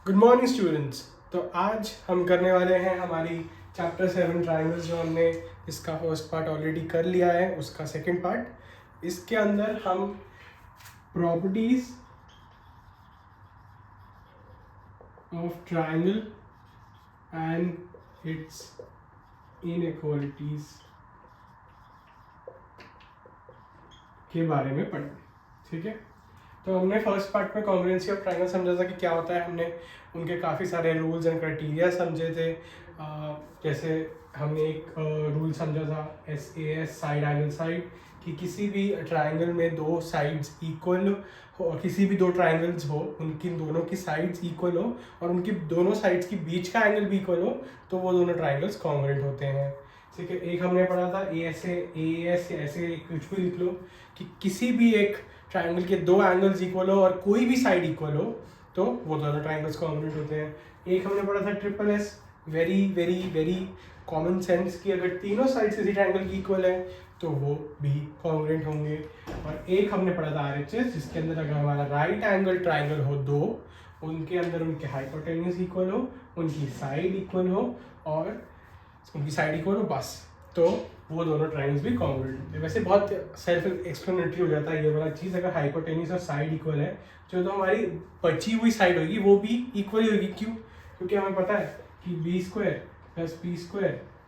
Good morning students. तो आज हम करने वाले हैं हमारी चैप्टर 7 ट्राइंगल्स, जो हमने इसका फर्स्ट पार्ट ऑलरेडी कर लिया है, उसका सेकंड पार्ट। इसके अंदर हम properties of triangle and it's inequalities के बारे में पढ़ेंगे। ठीक है, तो हमने फर्स्ट पार्ट में कॉन्ग्रुएंसी ऑफ ट्राइंगल समझा था कि क्या होता है। हमने उनके काफ़ी सारे रूल्स एंड क्राइटेरिया समझे थे। जैसे हमने एक रूल समझा था SAS, साइड एंगल साइड, कि किसी भी ट्राइंगल में दो साइड्स इक्वल हो, किसी भी दो ट्राइंगल्स हो, उनकी दोनों की साइड्स इक्वल हो और उनकी दोनों साइड्स की बीच का एंगल भी इक्वल हो, तो वो दोनों ट्राइंगल्स कॉन्ग्रुएंट होते हैं। ठीक है, एक हमने पढ़ा था AS या ऐसे कुछ भी लिख लो, कि किसी भी एक ट्राइंगल के दो एंगल्स इक्वल हो और कोई भी साइड इक्वल हो, तो वो दोनों ट्राइंगल्स कॉन्ग्रुएंट होते हैं। एक हमने पढ़ा था SSS, very very very common sense, कि अगर तीनों साइड्स किसी ट्राइंगल की इक्वल है तो वो भी कॉन्ग्रुएंट होंगे। और एक हमने पढ़ा था RHS, जिसके अंदर अगर हमारा राइट एंगल ट्राइंगल हो दो, उनके अंदर उनके हाइपोटेन्यूज इक्वल हो, उनकी साइड इक्वल हो और उनकी साइड इक्वल हो, बस तो वो दोनों ट्राइंगल्स भी कॉन्ग्रुएंट होते हैं। वैसे बहुत सेल्फ एक्सप्लेनेटरी हो जाता है ये वाला चीज़। अगर हाइपोटेन्यूज और साइड इक्वल है, जो तो हमारी बची हुई साइड होगी वो भी इक्वल ही होगी। क्यों? क्योंकि हमें पता है कि B² + P²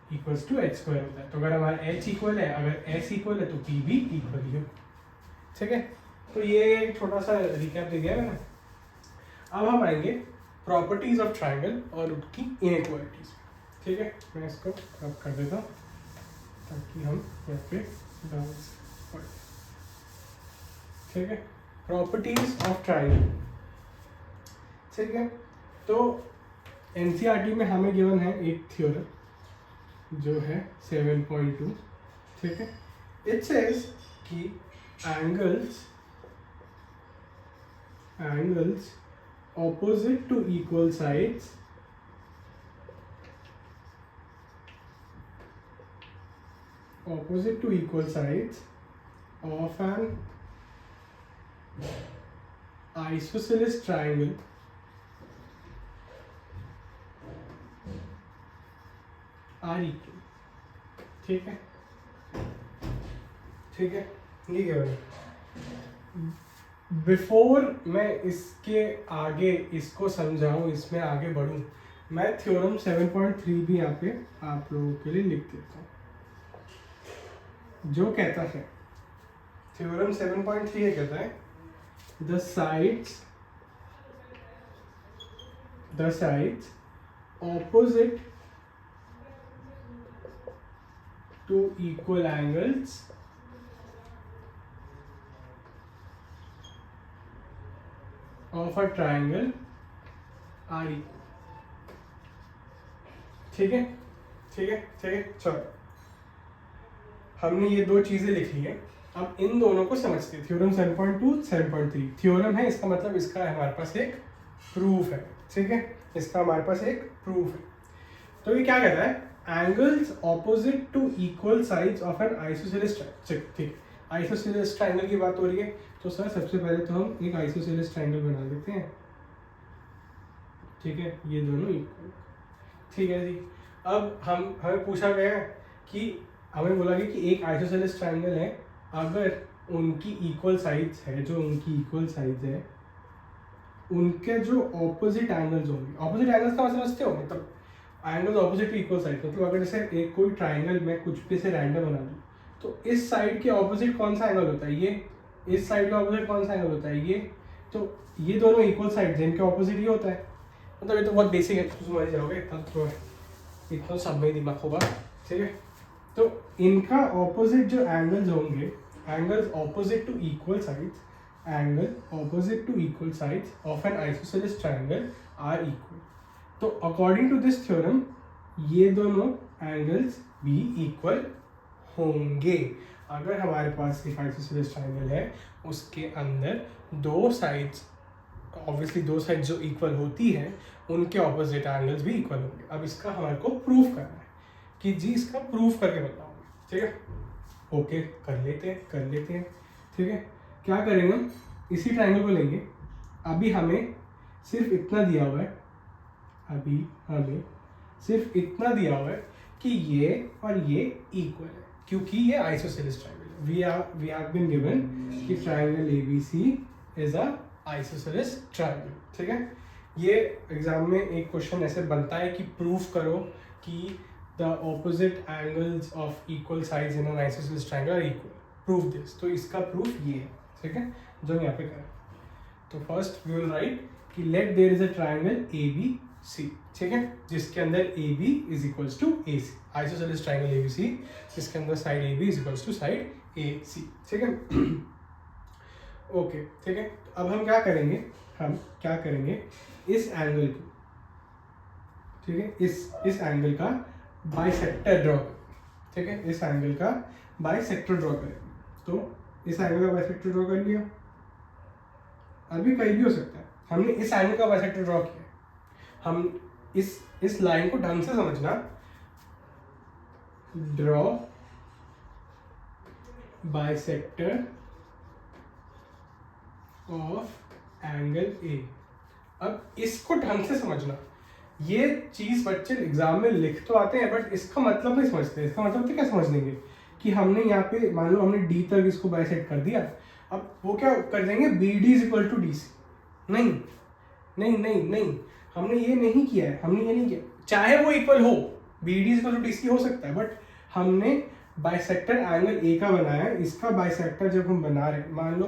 = H² होता है। तो अगर हमारा H इक्वल है, अगर S इक्वल है, तो P भी इक्वल ही हो। ठीक है, तो ये छोटा सा रिकैप दे दिया मैंने। अब हम आएंगे प्रॉपर्टीज ऑफ ट्राइंगल और उनकी इनइक्वालिटीज। ठीक है, मैं इसको अब कर देता हूँ ताकि हम यहाँ पे डांस पढ़। ठीक है, प्रॉपर्टीज ऑफ ट्राइंगल। ठीक है, तो NCERT में हमें गिवन है एक थ्योरम जो है 7.2। ठीक है, इट सेज कि angles opposite to equal sides of an isosceles triangle are equal। ठीक है, ठीक है, ये क्या है? बिफोर मैं इसके आगे इसको समझाऊं, इसमें आगे बढ़ूं, मैं थ्योरम 7.3 भी यहाँ पे आप लोगों के लिए लिख देता हूँ, जो कहता है, थ्योरम 7.3 ये कहता है, the sides opposite to equal angles of a triangle are equal. ठीक है, ठीक है, ठीक है, चलो हमने ये दो चीजें लिख ली है। अब इन दोनों को समझते हैं। थ्योरम 7.2, 7.3 थ्योरम है, इसका मतलब इसका हमारे पास एक प्रूफ है। ठीक है, इसका हमारे पास एक प्रूफ है। तो ये क्या कहता है? Angles opposite to equal sides of an isosceles triangle. ठीक, आइसोसेलेस ट्राइंगल की बात हो रही है, तो सर सबसे पहले तो हम एक आइसोसेलेस ट्राइंगल बना देते हैं। ठीक है, ये दोनों इक्वल। ठीक है जी, अब हमें पूछा गया कि हमें बोला गया कि एक आइसोसेलेस ट्राइंगल है, अगर उनकी इक्वल साइड्स है, जो उनकी इक्वल साइड्स है, उनके जो ऑपोजिट एंगल्स होंगे, ऑपोजिट एंगल्स का मतलब समझते हो, मतलब angles opposite to equal side. मतलब अगर जैसे एक कोई ट्राइंगल में कुछ भी से रैंडम बना दूँ, तो इस साइड के ऑपोजिट कौन सा एंगल होता है? ये। इस साइड का ऑपोजिट कौन सा एंगल होता है? ये। तो ये दोनों इक्वल साइड्स हैं, इनके ऑपोजिट ये होता है। मतलब ये तो बहुत बेसिक है, तो समझ जाओगे, इतना सब में दिमाग होगा। ठीक है, तो इनका ऑपोजिट जो एंगल्स होंगे, angles opposite to equal sides of an isosceles triangle are equal. तो अकॉर्डिंग टू दिस थ्योरम ये दोनों एंगल्स भी इक्वल होंगे। अगर हमारे पास एक आइसोसेलेस ट्राइंगल है, उसके अंदर दो साइड्स, ऑब्वियसली दो साइड जो इक्वल होती है, उनके ऑपोजिट एंगल्स भी इक्वल होंगे। अब इसका हमारे को प्रूफ करना है कि जी इसका प्रूफ करके बताओगे। ठीक है, ओके, कर लेते हैं। ठीक है, क्या करेंगे हम? इसी ट्राइंगल को लेंगे। अभी हमें सिर्फ इतना दिया हुआ है, अभी हमें सिर्फ इतना दिया हुआ है कि ये और ये इक्वल है, क्योंकि ये आइसोसेलेस ट्रायंगल है। वी हैव बीन गिवन कि triangle ABC is a isosceles triangle, ठीक है। ये एग्जाम में एक क्वेश्चन ऐसे बनता है कि प्रूफ करो कि the opposite angles of equal sides in an isosceles triangle are equal, proof this. तो इसका प्रूफ ये है, ठीक है, जो हम यहाँ पे करें। तो फर्स्ट वी विल राइट कि let there is a triangle ABC, ठीक है, जिसके अंदर AB is equals to AC, isosceles triangle ABC जिसके अंदर side AB is equals to side AC, ठीक है। ओके, ठीक है। अब हम क्या करेंगे, इस एंगल को, ठीक है, इस एंगल का बाइसेक्टर ड्रॉ करें, ठीक है, इस एंगल का बाइसेक्टर ड्रॉ करें। तो इस एंगल का बाइसेक्टर ड्रॉ कर लिया, अभी कहीं भी हो सकता है। हमने इस एंगल का बाइसेक्टर ड्रॉ किया, हम इस लाइन को ढंग से समझना, draw bisector of angle A। अब इसको ढंग से समझना, ये चीज बच्चे एग्जाम में लिख तो आते हैं बट इसका मतलब नहीं समझते। इसका मतलब तो क्या समझ लेंगे कि हमने यहाँ पे मान लो हमने D तक इसको बाइसेक्ट कर दिया, अब वो क्या कर देंगे BD is equal to DC। नहीं नहीं नहीं नहीं, हमने ये नहीं किया है, चाहे वो इक्वल हो, BD is equal to DC हो सकता है, बट हमने बाइसेक्टर एंगल A का बनाया है। इसका बाइसेक्टर जब हम बना रहे हैं, मान लो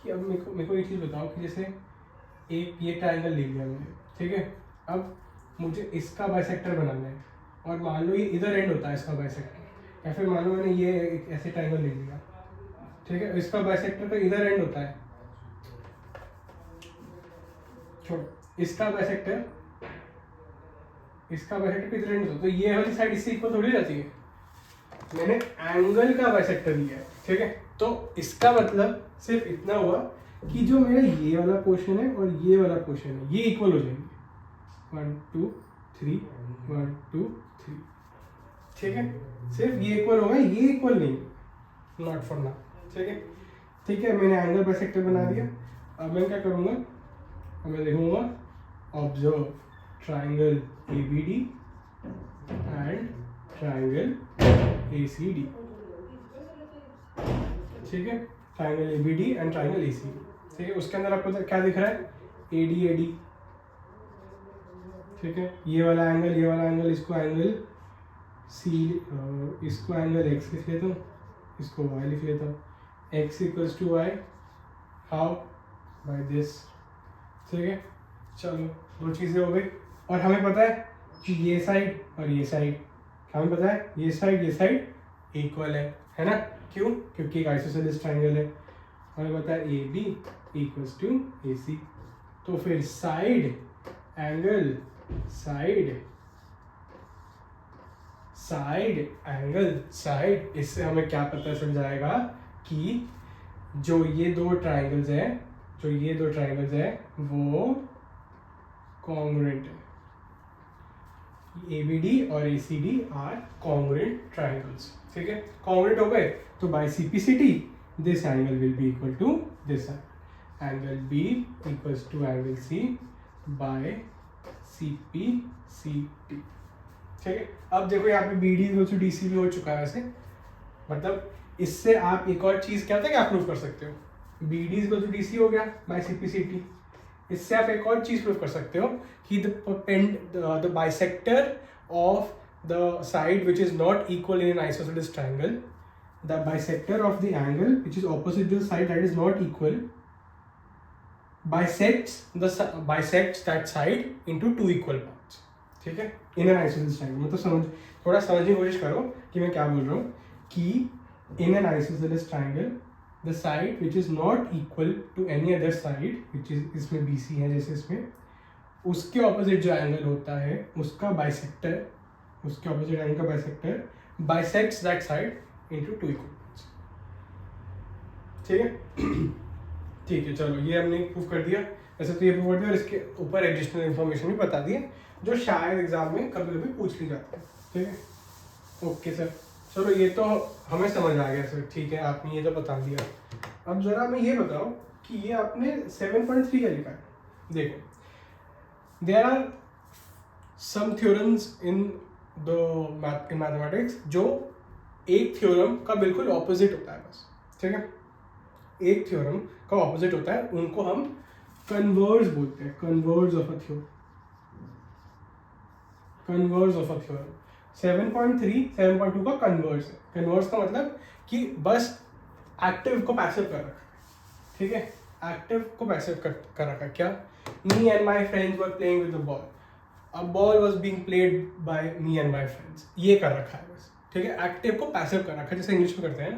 कि अब मेरे को एक चीज़ बताओ कि जैसे एक ये ट्रायंगल ले लिया मैंने, ठीक है, अब मुझे इसका बाइसेक्टर बनाना है, और मान लो ये इधर एंड होता है इसका बाइसेक्टर, या फिर मान लो मैंने ये एक ऐसे ट्रायंगल ले लिया, ठीक है, इसका बाइसेक्टर तो इधर एंड होता है, छोड़, इसका बाइसेक्टर किधर एंड होता है, तो ये वाली साइड इससे इक्वल थोड़ी रहती है। मैंने एंगल का बाइसेक्टर लिया है, ठीक है, तो इसका मतलब सिर्फ इतना हुआ कि जो मेरा ये वाला पोर्शन है और ये वाला पोर्शन है ये इक्वल हो जाएंगे, 1 2 3 1 2 3, ठीक है, सिर्फ ये इक्वल होगा, ये इक्वल नहीं, नॉट फॉर नाउ, ठीक है। मैंने एंगल बाइसेक्टर बना दिया। अब मैं क्या करूँगा, मैं लिखूँगा observe triangle ABD and triangle ACD, ठीक है, triangle ABD and triangle ACD, ठीक है। उसके अंदर आपको क्या दिख रहा है, AD, ठीक है, ये वाला एंगल, इसको एंगल C, इसको एंगल X लिख लेता हूँ, इसको Y लिख लेता हूँ, X equals to Y, how, by this, ठीक है। चलो, दो चीज़ें हो गई, और हमें पता है कि ये साइड और ये साइड, हमें पता है ये साइड इक्वल है ना, क्यों, क्योंकि एक आइसोसेलेस ट्रायंगल है। हमें पता है AB इक्वल्स टू AC, तो फिर साइड एंगल इससे हमें क्या पता चल जाएगा कि जो ये दो ट्रायंगल्स हैं वो कॉन्ग्रुएंट है, ABD और ACD आर कॉन्ग्रुएंट ट्रायंगल्स, ठीक है। कॉन्ग्रुएंट हो गए तो by CPCT this angle will be equal to this angle B equals to angle C by CPCT, ठीक है। अब देखो यहाँ पे BD इक्वल टू DC भी हो चुका है वैसे, मतलब इससे आप एक और चीज़ क्या प्रूव कर सकते हो, BD इक्वल टू DC हो गया बाय CPCT। इससे आप एक और चीज प्रूव कर सकते हो कि the bisector of the side which is not equal in an isosceles triangle, the bisector of the angle which is opposite to the side that is not equal bisects that side into two equal parts, ठीक है, इन an isosceles triangle. मतलब थोड़ा समझने की कोशिश करो कि मैं क्या बोल रहा हूँ, कि इन an isosceles triangle the side which is not equal to any other side, which is इसमें BC है जैसे इसमें, उसके ऑपोजिट जो एंगल होता है उसका bisector bisects that side into two equal parts, ठीक है। चलो, ये हमने प्रूव कर दिया, वैसे तो ये प्रूव कर दिया, और इसके ऊपर एडिशनल इन्फॉर्मेशन भी बता दिए जो शायद एग्जाम में कभी कभी पूछ ली जाती है, ठीक है। ओके सर, चलो ये तो हमें समझ आ गया सर, ठीक है, आपने ये तो बता दिया। अब जरा हमें ये बताओ कि ये आपने 7.3 का लिखा है, देखो there are some theorems in mathematics जो एक थ्योरम का बिल्कुल ऑपोजिट होता है बस, ठीक है, एक थ्योरम का ऑपोजिट होता है, उनको हम कन्वर्स बोलते हैं, converse of a theorem, converse of a theorem. 7.3 7.2 का कन्वर्स है। कन्वर्स का मतलब कि बस एक्टिव को पैसिव कर रखा है, ठीक है, एक्टिव को पैसिव कर रखा है। क्या? Me and my friends were playing with the ball, a ball was being played by me and my friends, ये कर रखा है बस, ठीक है, एक्टिव को पैसिव कर रखा है, जैसे इंग्लिश में करते हैं ना।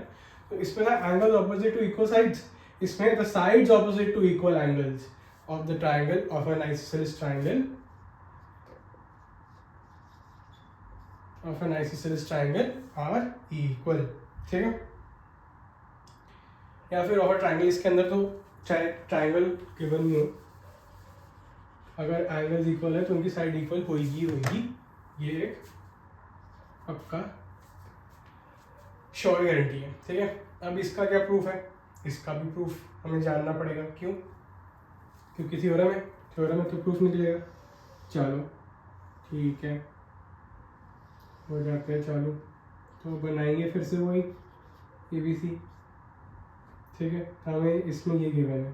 तो इसमें ना angle opposite to equal sides, इसमें the sides opposite to equal angles of the triangle of an isosceles triangle are equal, ठीक है। या फिर और ट्राइंगल, इसके अंदर तो चाहे ट्राइंगल गिवन नहीं हो, अगर एंगल्स इक्वल है तो उनकी साइड इक्वल होगी, ये एक पक्का श्योर गारंटी है, ठीक है। अब इसका क्या प्रूफ है? इसका भी प्रूफ हमें जानना पड़ेगा। क्यों? क्योंकि थ्योरम है तो प्रूफ निकलेगा। चलो ठीक है, हो जाते हैं चालू। तो बनाएंगे फिर से वही ABC, ठीक है, हमें इसमें ये गिवन है,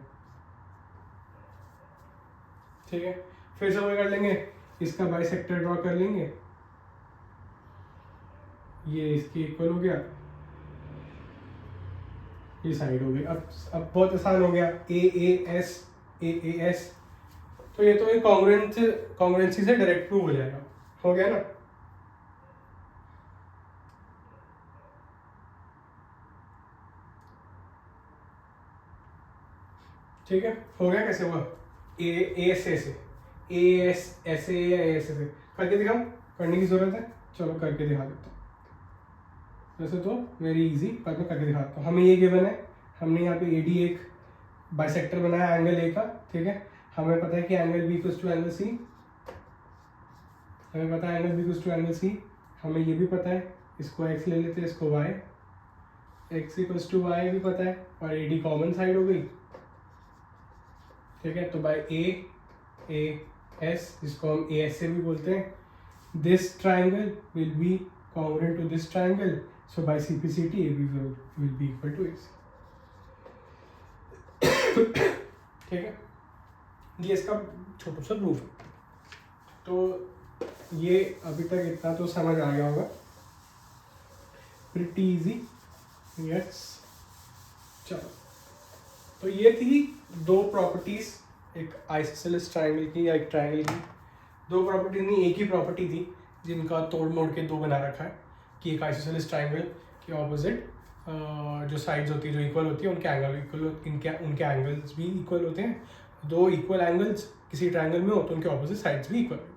ठीक है। फिर से वही कर लेंगे, इसका बाइसेक्टर ड्रॉ कर लेंगे, ये इसके इक्वल हो गया, ये साइड हो गई। अब बहुत आसान हो गया, AAS, तो ये तो एक कॉन्ग्रुएंसी से डायरेक्ट प्रूव हो जाएगा, हो गया ना। ठीक है, हो गया। कैसे हुआ? AS से करके दिखाओ, करने की जरूरत है, चलो करके दिखा देता हूँ। वैसे तो वेरी इजी, पर मैं करके दिखाता हूँ। हमें ये गिवन है, हमने यहाँ पे AD एक बाइसेक्टर बनाया एंगल A का, ठीक है। हमें पता है कि angle B equals to angle C, हमें पता है angle B equals to angle C, हमें ये भी पता है, इसको x ले लेते हैं, इसको y, x equals to y भी पता है, और AD कॉमन साइड हो गई, ठीक है। तो बाय AS, जिसको हम AS से भी बोलते हैं, this triangle will be congruent to this triangle, so by CPCT AB will be equal to AC, ठीक है। ये इसका छोटा सा प्रूफ है। तो ये अभी तक इतना तो समझ आ गया होगा, प्रिटी इजी, यस। चलो, तो ये थी दो प्रॉपर्टीज, एक आइसोसेलेस ट्राइंगल की या एक ट्राइंगल की। दो प्रॉपर्टी नहीं, एक ही प्रॉपर्टी थी जिनका तोड़ मोड़ के दो बना रखा है, कि एक आइसोसेलेस ट्राइंगल के ऑपोजिट जो साइड्स होती है, जो इक्वल होती है, उनके एंगल इक्वल, उनके एंगल्स भी इक्वल होते हैं। दो इक्वल एंगल्स किसी ट्राइंगल में हो तो उनके ऑपोजिट साइड्स भी इक्वल होंगे,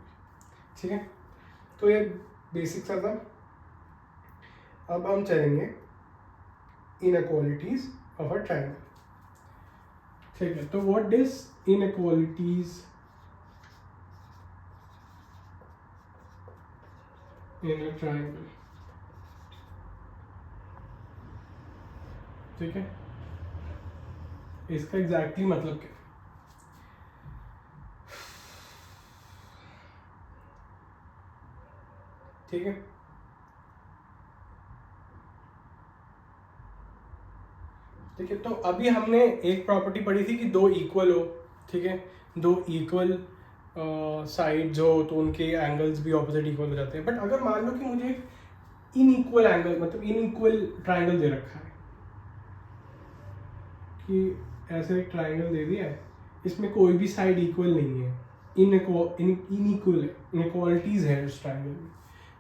ठीक है। तो ये बेसिक सा था। अब हम चलेंगे इनइक्वालिटीज ऑफ अ ट्राइंगल, ठीक है। तो what is inequalities in a triangle, ठीक है। इसका एग्जैक्टली मतलब क्या? ठीक है, ठीक है। तो अभी हमने एक प्रॉपर्टी पढ़ी थी कि दो इक्वल हो, ठीक है, दो इक्वल साइड जो, तो उनके एंगल्स भी ऑपोजिट इक्वल हो जाते हैं। बट अगर मान लो कि मुझे इनइक्वल एंगल, मतलब इनइक्वल ट्राइंगल दे रखा है, कि ऐसे एक ट्राइंगल दे दिया है, इसमें कोई भी साइड इक्वल नहीं है, इनइक्वल है, इनइक्वालिटीज है उस ट्राइंगल में,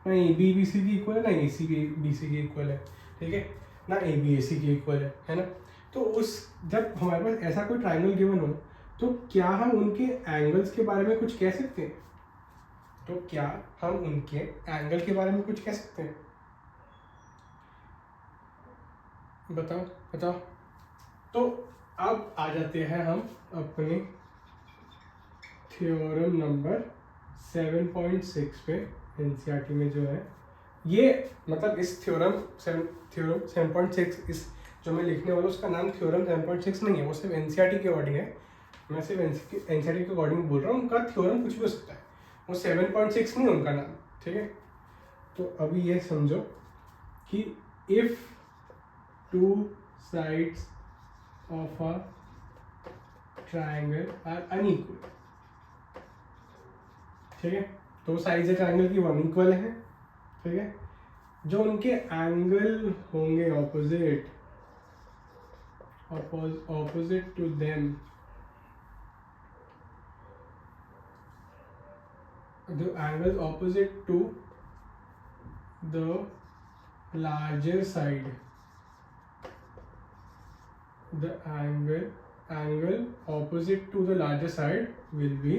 ना AB BC की इक्वल है, ना AC BC की इक्वल है, ठीक है, ना AB AC की इक्वल है ना। तो उस, जब हमारे पास ऐसा कोई ट्राइंगल गिवन हो, तो क्या हम उनके एंगल्स के बारे में कुछ कह सकते हैं? तो क्या हम उनके एंगल के बारे में कुछ कह सकते हैं? बताओ। तो अब आ जाते हैं हम अपने थ्योरम नंबर 7.6 पे, एनसीईआरटी में जो है ये, मतलब इस थ्योरम 7.6, इस जो मैं लिखने वाला हूँ उसका नाम थ्योरम 7.6 नहीं है, वो सिर्फ एनसीईआरटी के अकॉर्डिंग है। मैं सिर्फ एनसीईआरटी के अकॉर्डिंग बोल रहा हूँ, उनका थ्योरम कुछ भी हो सकता है। वो 7.6 नहीं उनका नाम, ठीक है। तो अभी ये समझो कि if two sides of a triangle are unequal, ठीक है, तो साइड्स है ट्राइंगल की अनइक्वल है, ठीक है, जो उनके एंगल होंगे opposite to them, the angle opposite to the larger side, the angle opposite to the larger side will be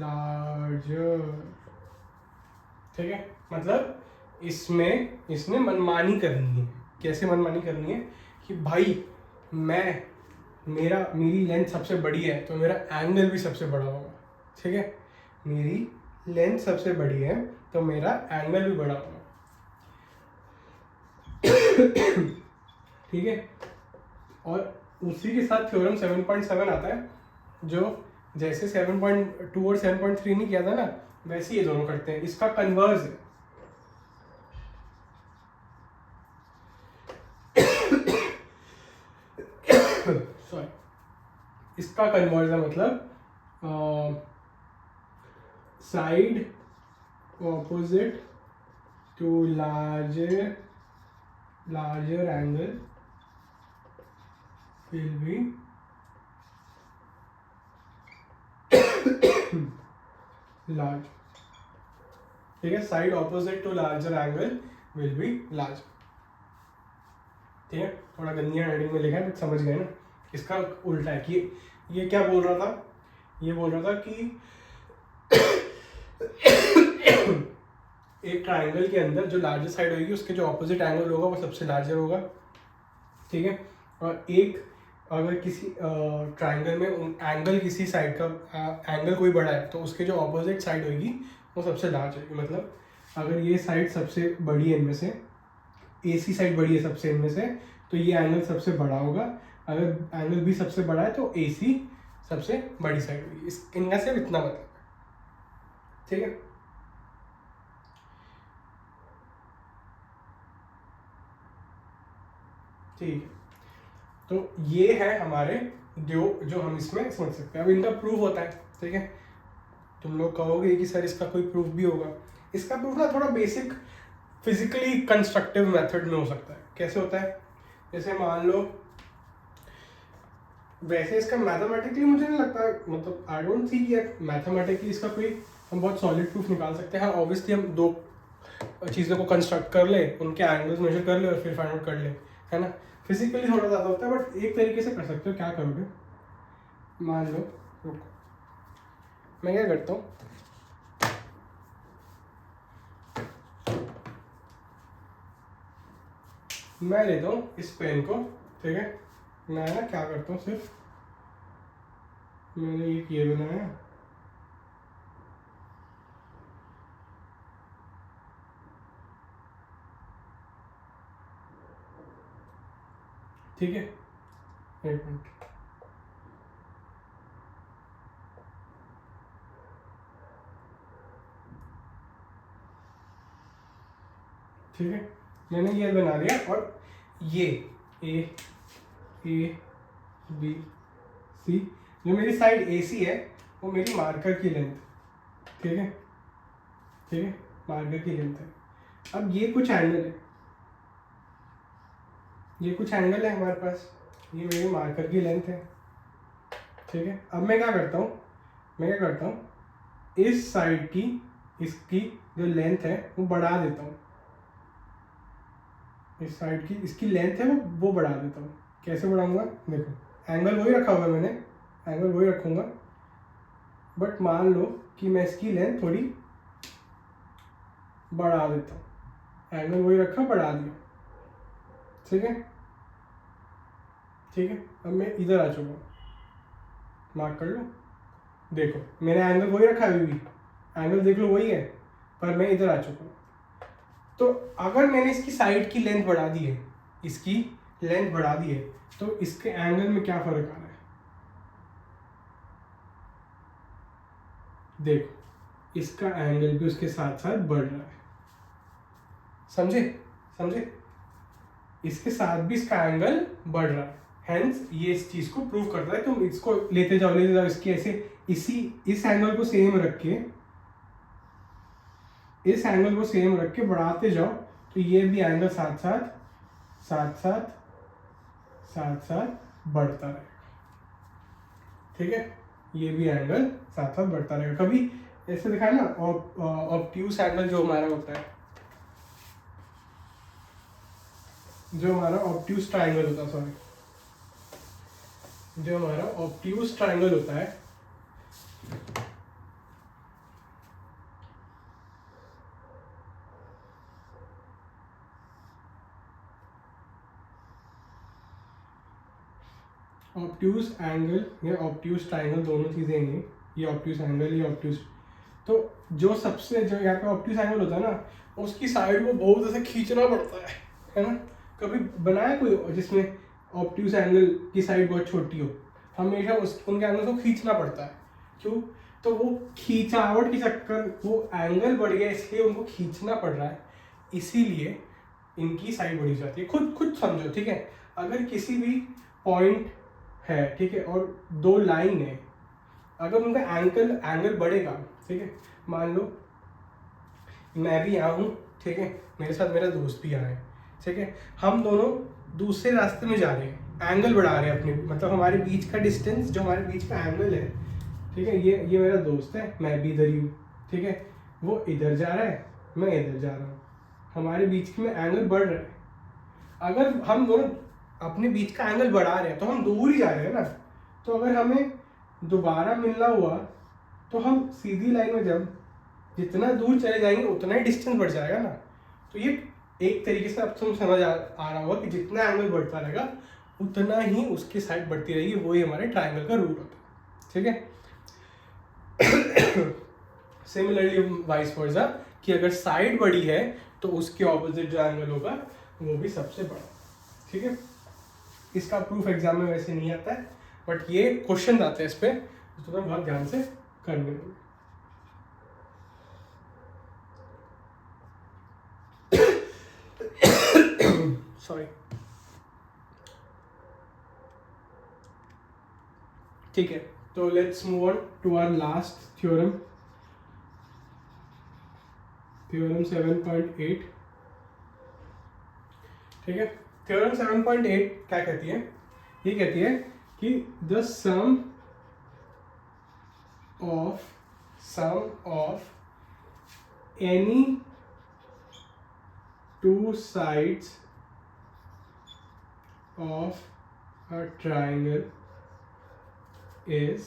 larger, ठीक है। मतलब इसमें इसने मनमानी करनी है। कैसे मनमानी करनी है कि भाई मेरी लेंथ सबसे बड़ी है तो मेरा एंगल भी सबसे बड़ा होगा, ठीक है, मेरी लेंथ सबसे बड़ी है तो मेरा एंगल भी बड़ा होगा, ठीक है। और उसी के साथ थ्योरम 7.7 आता है, जो जैसे 7.2 और 7.3 नहीं किया था ना, वैसे ये दोनों करते हैं। इसका कन्वर्स है, सॉरी, इसका कन्वर्स है, मतलब side opposite to larger angle will be large, ठीक है, side opposite to larger angle will be large, ठीक है। थोड़ा गंदी हैंडराइटिंग में लिखा है, समझ गए ना। इसका उल्टा है कि ये क्या बोल रहा था, ये बोल रहा था कि एक ट्राइंगल के अंदर जो लार्जर साइड होगी उसके जो ऑपोजिट एंगल होगा वो सबसे लार्जर होगा, ठीक है। और एक अगर किसी ट्राइंगल में एंगल किसी साइड का एंगल कोई बड़ा है तो उसके जो ऑपोजिट साइड होगी वो सबसे लार्ज होगी। मतलब अगर ये साइड सबसे बड़ी है इनमें से, AC साइड बड़ी है सबसे इनमें से, तो ये एंगल सबसे बड़ा होगा। अगर एंगल भी सबसे बड़ा है तो AC सबसे बड़ी साइड होगी। इनका सिर्फ इतना मतलब है, ठीक है। ठीक है, तो ये है हमारे जो हम इसमें समझ सकते हैं। अब इनका प्रूफ होता है, ठीक है। तुम लोग कहोगे कि सर इसका कोई प्रूफ भी होगा। इसका प्रूफ ना थोड़ा बेसिक फिजिकली कंस्ट्रक्टिव मेथड में हो सकता है। कैसे होता है, जैसे मान लो, वैसे इसका मैथमेटिकली मुझे नहीं लगता, मतलब आई डोंट सी कि मैथमेटिकली इसका कोई हम बहुत सॉलिड प्रूफ निकाल सकते हैं। ऑब्वियसली हम दो चीज़ों को कंस्ट्रक्ट कर ले, उनके एंगल्स मेजर कर ले और फिर फाइंड आउट कर ले, है ना। फिजिकली थोड़ा ज़्यादा होता है, बट एक तरीके से कर सकते हो। क्या करोगे, मान लो, रुको, मैं क्या करता हूँ, मैं लेता हूँ इस पेन को, ठीक है। मैं ना क्या करता हूँ, सिर्फ मैंने एक ये बनाया, ठीक है, एक मिनट, ठीक है, मैंने ये बना दिया। और ये A B C, जो मेरी साइड AC है वो मेरी मार्कर की लेंथ, ठीक है, ठीक है, मार्कर की लेंथ है। अब ये कुछ एंगल है, ये कुछ एंगल है हमारे पास, ये मेरी मार्कर की लेंथ है, ठीक है। अब मैं क्या करता हूँ, इस साइड की इसकी जो लेंथ है वो बढ़ा देता हूँ, इस साइड की इसकी लेंथ है वो बढ़ा देता हूँ। कैसे बढ़ाऊंगा, देखो, एंगल वही रखा हुआ है मैंने, एंगल वही रखूँगा, बट मान लो कि मैं इसकी लेंथ थोड़ी बढ़ा देता हूँ। एंगल वही रखा, बढ़ा दिया, ठीक है, ठीक है। अब मैं इधर आ चुका हूँ, मार्क कर लो, देखो मैंने एंगल वही रखा है, अभी भी एंगल देख लो वही है, पर मैं इधर आ चुका हूँ। तो अगर मैंने इसकी साइड की लेंथ बढ़ा दी है, इसकी लेंथ बढ़ा दी है, तो इसके एंगल में क्या फर्क आ रहा है, देखो इसका एंगल भी उसके साथ साथ बढ़ रहा है, समझे समझे, इसके साथ भी इसका एंगल बढ़ रहा है, हेंस ये इस चीज को प्रूव करता है। तुम इसको लेते जाओ इसकी ऐसे इस एंगल को सेम रख के, इस एंगल को सेम रख के बढ़ाते जाओ तो ये भी एंगल साथ साथ साथ साथ साथ साथ बढ़ता रहेगा, ठीक है, ये भी एंगल साथ साथ बढ़ता रहेगा। कभी ऐसे दिखाया ना ऑब्ट्यूस एंगल जो हमारा होता है, जो हमारा ऑब्ट्यूस ट्रायंगल होता है, सॉरी, जो हमारा ऑब्ट्यूस ट्रायंगल होता है, ऑब्ट्यूस एंगल या ऑब्ट्यूस ट्रायंगल दोनों चीजें हैं, ये ऑब्ट्यूस एंगल, ये ऑब्ट्यूस, तो जो सबसे जो यहाँ पे ऑब्ट्यूस एंगल होता है ना, उसकी साइड को बहुत ऐसे खींचना पड़ता है ना। कभी बनाया कोई जिसमें ऑब्ट्यूस एंगल की साइड बहुत छोटी हो, हमेशा उनके एंगल को खींचना पड़ता है, क्यों, तो वो खींचावट के चक्कर वो एंगल बढ़ गया इसलिए उनको खींचना पड़ रहा है, इसीलिए इनकी साइड बढ़ी जाती है। खुद समझो, ठीक है, अगर किसी भी पॉइंट है, ठीक है, और दो लाइन है, अगर उनका एंगल बढ़ेगा, ठीक है, मान लो मैं भी यहाँ हूँ, ठीक है, मेरे साथ मेरा दोस्त भी यहाँ है, ठीक है, हम दोनों दूसरे रास्ते में जा रहे हैं, एंगल बढ़ा रहे हैं अपने, मतलब हमारे बीच का डिस्टेंस, जो हमारे बीच का एंगल है, ठीक है, ये मेरा दोस्त है, मैं भी इधर ही हूँ, ठीक है, वो इधर जा रहा है, मैं इधर जा रहा हूँ, हमारे बीच में एंगल बढ़ रहा है। अगर हम दोनों अपने बीच का एंगल बढ़ा रहे हैं तो हम दूर ही जा रहे हैं ना, तो अगर हमें दोबारा मिलना हुआ तो हम सीधी लाइन में जब जितना दूर चले जाएंगे उतना ही डिस्टेंस बढ़ जाएगा ना। तो ये एक तरीके से अब तुम समझ आ रहा होगा कि जितना एंगल बढ़ता रहेगा उतना ही उसकी साइड बढ़ती रहेगी, वही हमारे ट्राइंगल का रूल होता है, ठीक है। सिमिलरली वाइस वर्सा, कि अगर साइड बड़ी है तो उसके ऑपोजिट जो एंगल होगा वो भी सबसे बड़ा, ठीक है। इसका प्रूफ एग्जाम में वैसे नहीं आता है, बट ये क्वेश्चन आते हैं इस पे, तो तुम्हें बहुत ध्यान से करने होंगे। सॉरी, ठीक है, तो let's move on to our last theorem, theorem 7.8, ठीक है। थ्योरम 7.8 क्या कहती है, ये कहती है कि the sum of any two sides of a triangle is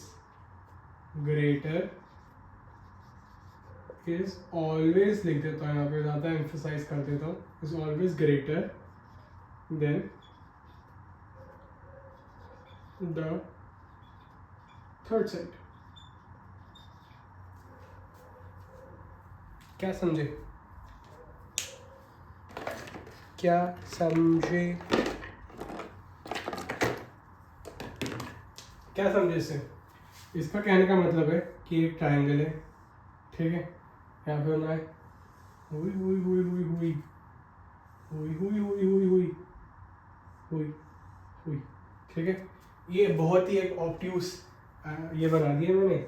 always लिख देता हूँ यहाँ पे, ज़्यादा एम्फोसाइज कर देता हूँ, is always greater than the third side. क्या समझे, क्या समझे, क्या समझे इससे? इसका कहने का मतलब है कि एक ट्रायंगल है, ठीक है, यहाँ पे होना है हुई हुई हुई हुई हुई हुई हुई हुई हुई हुई हुई हुई, ठीक है। ये बहुत ही एक ऑब्ट्यूस ये बना दिया मैंने,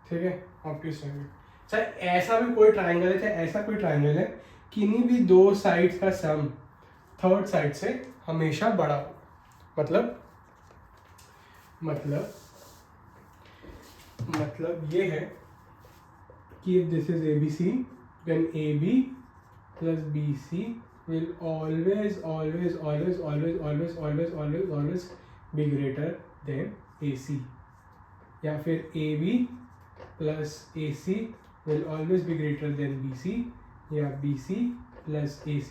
ठीक है, ऑब्ट्यूस ट्रायंगल। चाहे ऐसा भी कोई ट्रायंगल है, चाहे ऐसा कोई ट्रायंगल है, किन्हीं भी दो साइड्स का सम थर्ड साइड से हमेशा बड़ा हो, मतलब ये है कि if this is ABC then AB plus BC will always be greater than AC, या फिर AB plus AC will always be greater than BC, या BC plus AC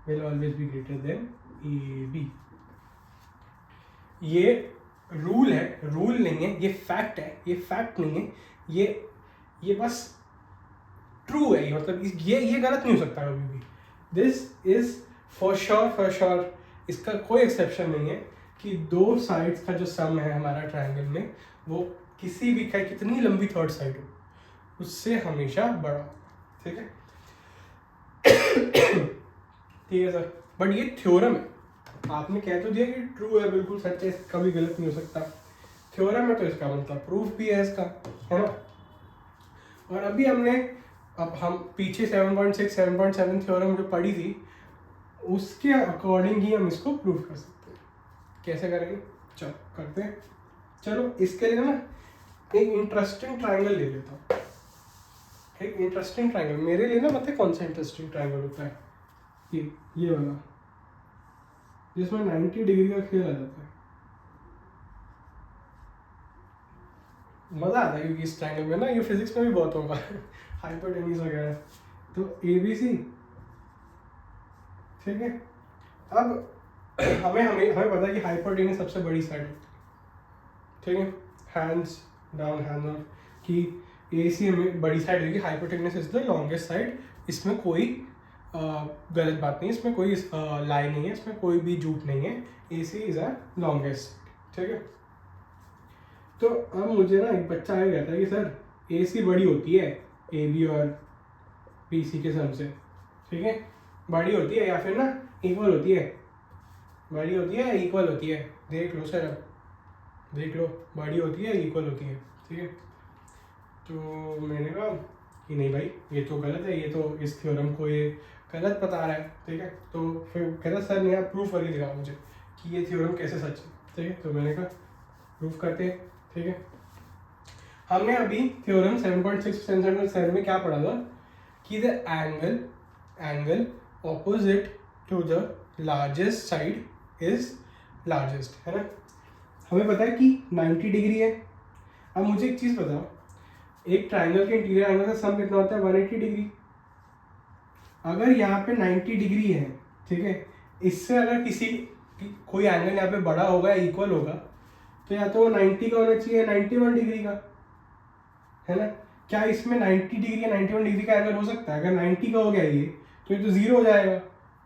will always be greater than AB। ये rule है, rule नहीं है, ये fact है, ये फैक्ट नहीं है, ये बस ट्रू है, मतलब ये गलत नहीं हो सकता कभी भी। दिस इज फॉर श्योर, इसका कोई एक्सेप्शन नहीं है कि दो साइड्स का जो सम है हमारा ट्रायंगल में, वो किसी भी का कितनी लंबी थर्ड साइड हो, उससे हमेशा बड़ा, ठीक है। ठीक है सर, बट ये थ्योरम है, आपने कह तो दिया कि ट्रू है, बिल्कुल सच है, कभी गलत नहीं हो सकता। थ्योरम है तो इसका मतलब प्रूफ भी है इसका, है ना। और अभी अब हम पीछे 7.6 7.7 थ्योरम जो पढ़ी थी उसके अकॉर्डिंग ही हम इसको प्रूव कर सकते हैं। कैसे करेंगे, चलो करते हैं। चलो इसके लिए ना एक इंटरेस्टिंग ट्राइंगल ले लेता हूँ। एक इंटरेस्टिंग ट्राइंगल मेरे लिए ना, मतलब कौन सा इंटरेस्टिंग ट्राइंगल होता है, ये वाला, जिसमें 90 डिग्री का खेल आ जाता है। मज़ा आता है क्योंकि इस ट्राइंगल में ना, ये फिजिक्स में भी बहुत होगा हाइपोटेन्यूज वगैरह। तो ABC, ठीक है। अब हमें पता है कि हाइपोटेन्यूज सबसे बड़ी साइड होती है, ठीक है। हैंड्स डाउन, हैंड अप कि AC में बड़ी साइड होगी, hypotenuse is the longest side. इसमें कोई गलत बात नहीं है, इसमें कोई लाई नहीं है, इसमें कोई भी झूठ नहीं है। AC इज अ लॉन्गेस्ट, ठीक है। तो अब मुझे ना एक बच्चा आया कहता है कि सर AC बड़ी होती है AB और BC के सम से, ठीक है। बड़ी होती है या फिर ना इक्वल होती है, बड़ी होती है इक्वल होती है, देख लो सर, अब देख लो, बड़ी होती है इक्वल होती है, ठीक है। तो मैंने कहा कि नहीं भाई ये तो गलत है, ये तो इस थ्योरम को ये गलत बता रहा है, ठीक है। तो फिर कहता सर ने आप प्रूफ करके दिखाओ मुझे कि ये थ्योरम कैसे सच है, ठीक है। तो मैंने कहा प्रूफ करते हैं, ठीक है। हमने अभी थ्योरम 7.6 7.7 में क्या पढ़ा था कि the angle opposite to the largest side is largest, है ना। हमें पता है कि 90 डिग्री है। अब मुझे एक चीज़ बताओ, एक ट्राइंगल के इंटीरियर एंगल का सम कितना होता है, 180 डिग्री। अगर यहाँ पे 90 डिग्री है, ठीक है, इससे अगर कोई एंगल यहाँ पे बड़ा होगा या इक्वल होगा तो या तो 90 का होना चाहिए 91 डिग्री का, है ना। क्या इसमें 90 डिग्री या 91 डिग्री का एंगल हो सकता है? अगर 90 का हो गया ये तो 0 हो जाएगा,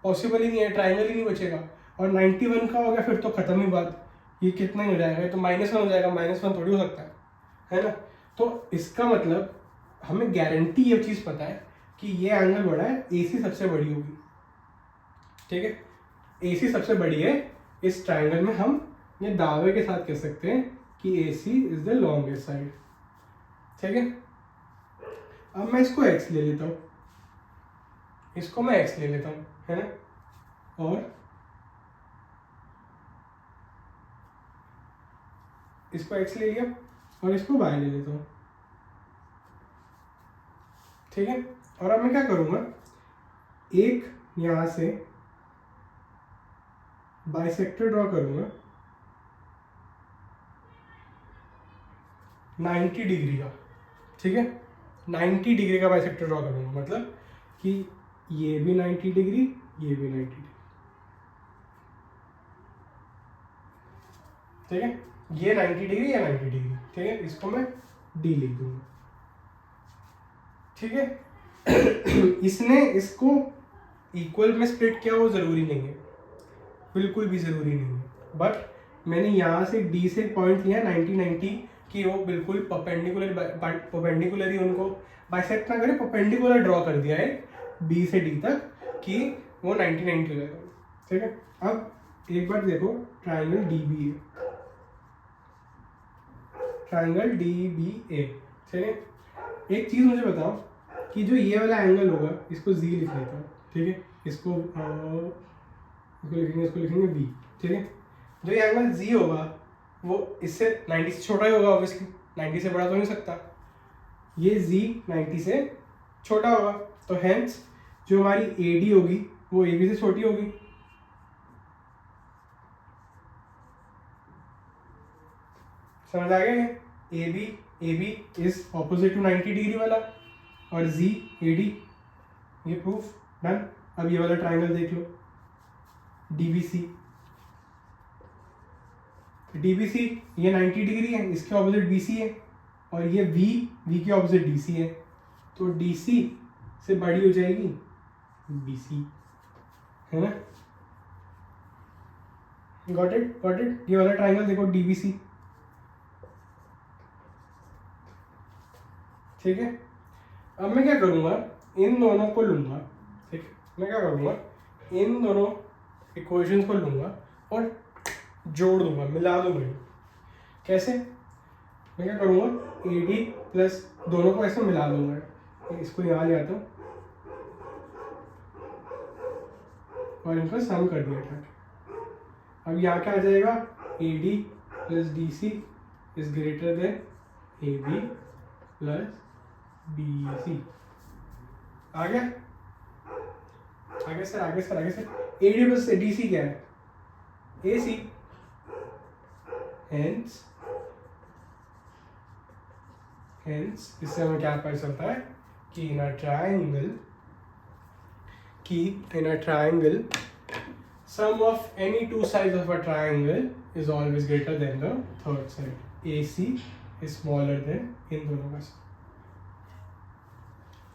पॉसिबल ही नहीं है, ट्राइंगल ही नहीं बचेगा। और 91 का हो गया फिर तो खत्म ही बात, ये कितना ही हो जाएगा, ये तो -1 हो जाएगा, -1 थोड़ी हो सकता है ना। तो इसका मतलब हमें गारंटी ये चीज़ पता है कि ये एंगल बड़ा है, AC सबसे बड़ी होगी, ठीक है। AC सबसे बड़ी है, इस ट्राइंगल में हम ये दावे के साथ कह सकते हैं कि AC is the longest side, ठीक है। अब मैं इसको x ले लेता हूँ, इसको मैं x ले लेता हूँ, है ना। और इसको x ले लिया और इसको y ले लेता हूँ, ठीक है। और अब मैं क्या करूँगा, एक यहाँ से बाइसेक्टर ड्रॉ करूँगा 90 डिग्री का, ठीक है। 90 डिग्री का बाइसेक्टर ड्रॉ करूँगा, मतलब कि ये भी 90 डिग्री, ये भी 90 डिग्री, ठीक है। ये 90 डिग्री या 90 डिग्री, ठीक है। इसको मैं D लिख दूंगा, ठीक है। इसने इसको इक्वल में स्प्लिट किया, वो ज़रूरी नहीं है, बिल्कुल भी ज़रूरी नहीं है, बट मैंने यहाँ से D से पॉइंट लिया 90 कि वो बिल्कुल परपेंडिकुलर ही उनको बाइसेक्ट ना करे, परपेंडिकुलर ड्रॉ कर दिया है B से D तक कि वो 90 हो जाएगा, ठीक है। अब एक बार देखो, ट्राइंगल DBA, ट्राइंगल DBA, ठीक है। एक चीज़ मुझे बताओ कि जो ये वाला एंगल होगा, इसको Z लिख लेता हूँ, ठीक है। इसको लिखेंगे B, ठीक है। जो ये एंगल Z होगा वो इससे 90 से छोटा ही होगा, ऑब्वियसली 90 से बड़ा तो नहीं सकता। ये Z 90 से छोटा होगा, तो हेंस जो हमारी AD होगी वो AB से छोटी होगी। समझ आ गया? AB is opposite to 90 degree वाला, और Z AD, ये प्रूफ डन। अब ये वाला ट्राइंगल देख लो, DBC, ये 90 डिग्री है, इसके ऑपोजिट BC है, और ये V के ऑपोजिट DC है, तो DC से बड़ी हो जाएगी BC, है ना। Got it. ये वाला ट्राइंगल देखो DBC, ठीक है। अब मैं क्या करूँगा, इन दोनों को लूँगा, ठीक है, मैं क्या करूँगा, इन दोनों इक्वेशंस को लूँगा और जोड़ दूंगा, मिला दूंगा। कैसे, मैं क्या करूँगा, ए डी प्लस दोनों को ऐसे मिला दूंगा, इसको यहाँ ले आता हूँ और इनका सम कर दिया था। अब यहाँ क्या आ जाएगा, A D plus D C is greater than A B plus B C. आ गया, आगे सर, आगे सर, आगे sir. A D plus D C क्या है, ए सी। हेंस इससे हमें क्या पता चलता है कि in a triangle sum of any two sides of a triangle is always greater than the third side. AC is smaller than इन दोनों का sum.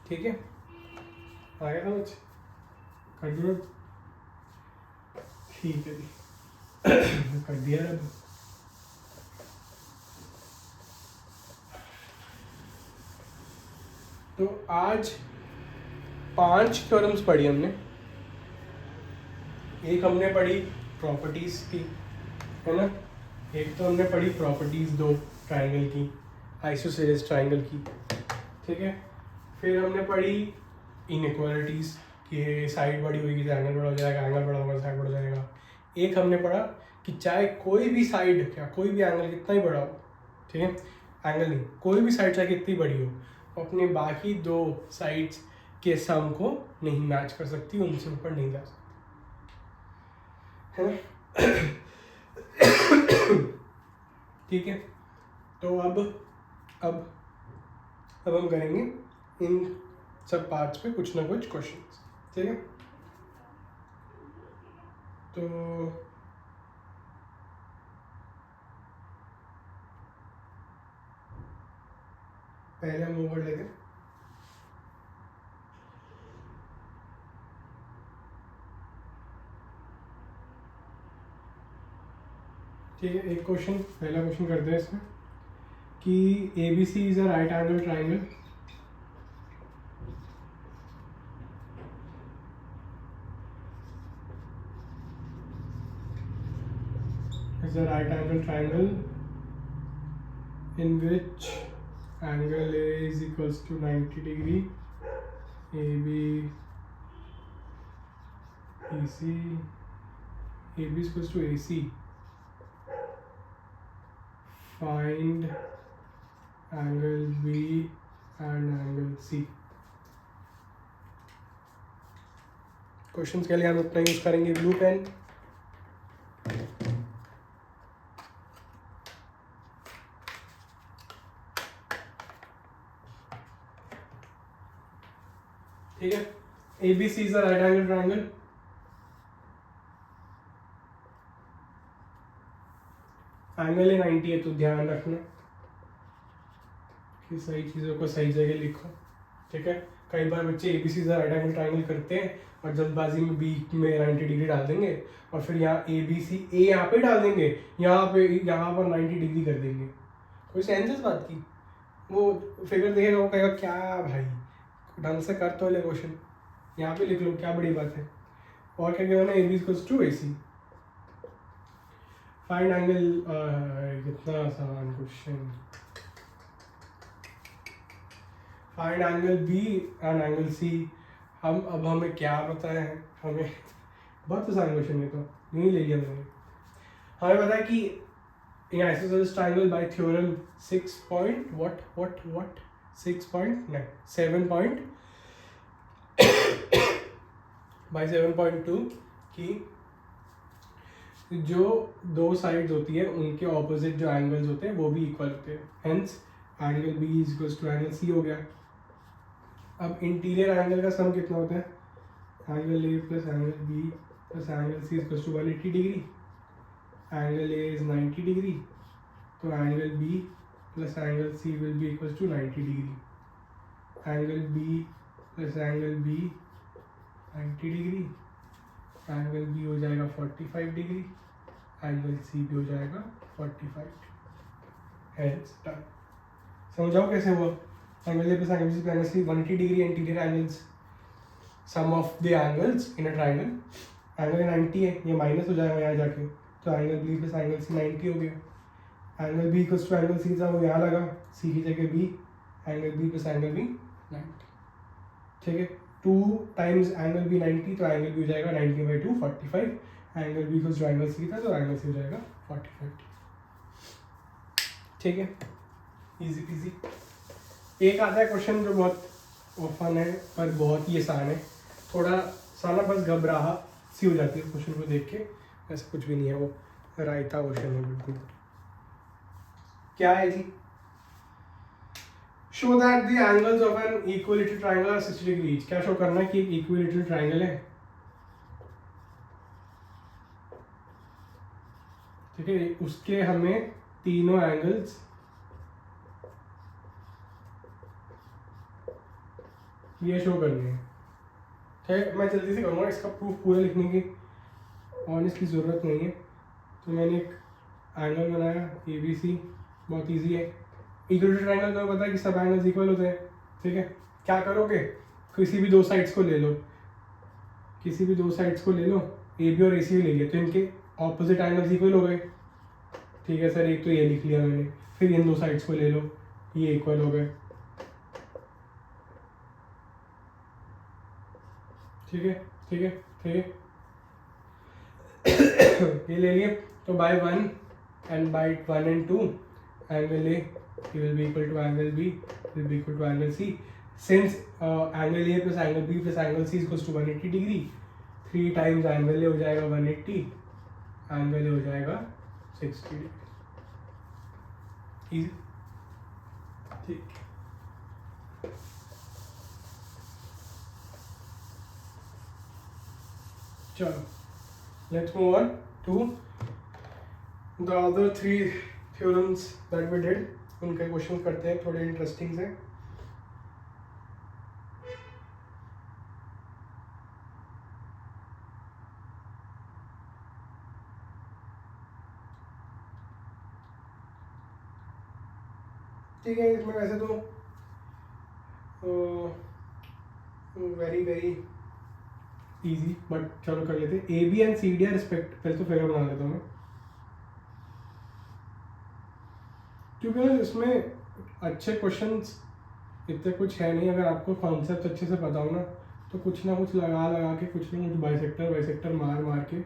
ठीक है, आ गया समझ, कर दो, ठीक है जी कर दिया अब। तो आज 5 थ्योरम्स पढ़ी हमने। एक हमने पढ़ी प्रॉपर्टीज की, है ना, एक तो हमने पढ़ी प्रॉपर्टीज 2 ट्राइंगल की, आइसोसेलेस ट्राइंगल की, ठीक है। फिर हमने पढ़ी इनइक्वालिटीज कि साइड बड़ी होगी तो एंगल बड़ा हो जाएगा, एंगल बड़ा होगा साइड बड़ा हो जाएगा। एक हमने पढ़ा कि चाहे कोई भी साइड, क्या कोई भी एंगल कितना ही बड़ा हो, ठीक है, एंगल नहीं, कोई भी साइड चाहे कितनी बड़ी हो, अपने बाकी 2 साइड्स के सम को नहीं मैच कर सकती, उनसे ऊपर नहीं जा सकती, है ना। ठीक है, तो अब हम करेंगे इन सब पार्ट्स पे कुछ ना कुछ क्वेश्चंस, ठीक है। तो पहले हम ओवर लेंगे, ठीक है। एक क्वेश्चन, पहला क्वेश्चन करते हैं इसमें कि A B C is a right angle triangle, is a right angle triangle in which angle A is equals to 90 degree, AB EC, AB is equals to AC. Find angle B and angle C. Questions के लिए हम अपना use करेंगे blue pen. ठीक है, ABC is a right angle triangle, angle है 90 है, तो ध्यान रखना कि सही चीज़ों को सही जगह लिखो, ठीक है। कई बार बच्चे ABC से राइट एंगल ट्राइंगल करते हैं और जल्दबाजी में B में 90 डिग्री डाल देंगे और फिर यहाँ ABC A यहाँ पे डाल देंगे, यहाँ पर 90 डिग्री कर देंगे। कोई सेंस इस बात की, वो फिगर देखेगा, वो कहेगा क्या भाई ढंग से कर तो ले क्वेश्चन, यहाँ पे लिख लो, क्या बड़ी बात है। और क्या कहना, AB equals to AC। Find angle, कितना आसान question, find angle B and angle C। अब हमें क्या पता है, हमें बहुत आसान क्वेश्चन है, तो नहीं ले लिया मैंने। हमें पता है कि in isosceles triangle by theorem 6 point what 6 point नहीं 7 पॉइंट बाय 7.2 की जो 2 साइड्स होती है उनके ऑपोजिट जो एंगल्स होते हैं वो भी इक्वल होते हैं, hence angle B is equal to angle C हो गया। अब इंटीरियर एंगल का सम कितना होता है, angle A plus angle B plus angle C is equal to 180 degree, angle A is 90 degree, तो angle B plus angle C will be equal to 90 degree, angle B plus angle B 90 degree, angle B हो जाएगा 45 degree, angle C भी हो जाएगा 45। Hence done. समझाओ कैसे हुआ, angle A plus angle B plus angle C 180 degree interior angles, sum of the angles in a triangle. Angle 90 है, ये माइनस हो जाएगा यहाँ जाके, तो angle B plus angle C 90 हो गया। Angle B equals to angle C था, वो यहाँ लगा, सी की जगह B, angle B plus angle B 90, ठीक है। 2 टाइम्स एंगल बी 90, तो एंगल बी हो जाएगा 90/2 45। Angle B equals to angle C था, तो एंगल सी हो जाएगा 45, ठीक है। Easy peasy. एक आता है क्वेश्चन जो बहुत फन है पर बहुत ही आसान है, थोड़ा सा ना बस घबराहट सी हो जाती है क्वेश्चन को देख के, ऐसा कुछ भी नहीं है, वो रायता क्वेश्चन है बिल्कुल। क्या है जी? Show that the angles of an equilateral triangle are 60 degree each. क्या शो करना है कि एक इक्विलेटरल ट्रायंगल है, ठीक है, उसके हमें तीनों एंगल्स ये शो करने हैं, ठीक है। मैं जल्दी से करूँगा, इसका प्रूफ पूरा लिखने की ऑनेस्टली ज़रूरत नहीं है, तो मैंने एक एंगल बनाया ABC, बहुत इजी है। इक्विलेटरल ट्रायंगल तो पता है कि सब एंगल्स इक्वल होते हैं, ठीक है। क्या करोगे, किसी भी दो साइड्स को ले लो, किसी भी दो साइड्स को ले लो, AB और AC ले लिया, तो इनके ऑपोजिट एंगल्स इक्वल हो गए, ठीक है सर। एक तो ये लिख लिया मैंने, फिर इन दो साइड्स को ले लो, ये इक्वल हो गए, ठीक है, ठीक है, ठीक है। ये ले लिए, तो bye 1 and by 1 and 2 angle A will be equal to angle B will be equal to angle C. Since angle A plus angle B plus angle C is equals to 180 degree, 3 times angle A हो जाएगा 180, angle A हो जाएगा 60 degree. Easy, ठीक। चलो, let's move on to the other 3 theorems that we did. उनके question करते हैं, थोड़े इंटरेस्टिंग से। ठीक है, इसमें वैसे तो वेरी वेरी इजी, बट चलो कर लेते हैं। AB and CD are respect, पहले तो फिगर बना लेता हूँ मैं, क्योंकि ना इसमें अच्छे क्वेश्चंस इतने कुछ है नहीं। अगर आपको कॉन्सेप्ट अच्छे से पता हो ना, तो कुछ ना कुछ लगा के, कुछ ना कुछ बाइसेक्टर मार के,